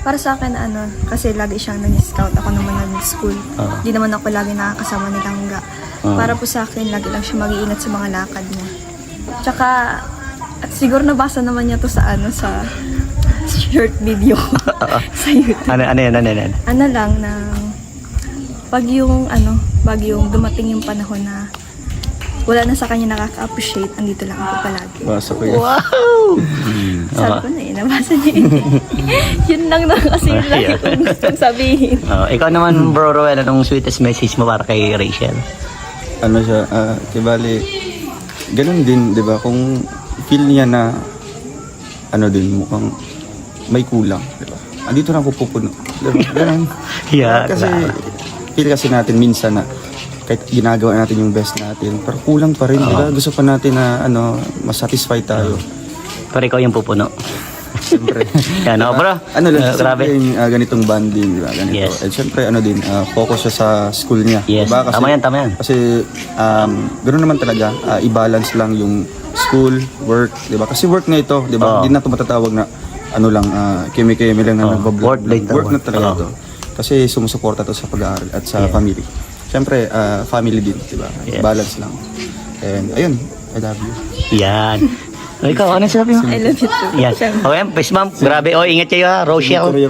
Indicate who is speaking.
Speaker 1: Para sa akin, kasi lagi siyang nag-scout, ako naman nag-school. Di naman ako lagi nakakasama ni Langga. Para po sa akin, lagi lang siya mag-iingat sa mga lakad niya. Tsaka, at siguro nabasa naman niya to sa sa short video sa YouTube.
Speaker 2: Ano yan?
Speaker 1: Ano lang, na pag yung dumating yung panahon na wala na sa kanya nakaka-appreciate, andito lang ako palagi.
Speaker 3: Basa ko yan.
Speaker 2: Wow!
Speaker 1: Sabi ko na nabasa niya yun lang na kasi yun lang yung gustong sabihin.
Speaker 2: Ikaw naman, bro Roel, anong sweetest message mo para kay Rachel?
Speaker 3: Ano siya, bali, ganun din, di ba? Kung feel niya na, mukhang may kulang, di ba? Andito na ako pupuno. Di ba? Ganun.
Speaker 2: Yeah,
Speaker 3: Kasi, feel kasi natin minsan na, kahit ginagawa natin yung best natin, pero kulang pa rin, di ba? Gusto pa natin na, masatisfy tayo.
Speaker 2: Pero ikaw yung pupuno.
Speaker 3: Siyempre.
Speaker 2: Yan, bro.
Speaker 3: Grabe. Yung ganitong banding, di ba? Ganito.
Speaker 2: Yes.
Speaker 3: And siyempre, focus siya sa school niya.
Speaker 2: Yes,
Speaker 3: Diba? Kasi,
Speaker 2: tama yan.
Speaker 3: Kasi, ganoon naman talaga, i-balance lang yung school, work, di ba? Kasi work na ito, di ba? Hindi na ito matatawag na, keme-keme lang na nagbablog. Work na talaga ito. Kasi sumusuporta to sa pag-aaral at sa family. Siyempre, family din, di ba?
Speaker 2: Yes.
Speaker 3: Balance lang. And, ayun, I love you.
Speaker 2: Yan. Ikaw, ano sabi mo?
Speaker 1: I love you too.
Speaker 2: Yan. Okay, best ma'am. Grabe. Ingat kayo ha, Rochelle.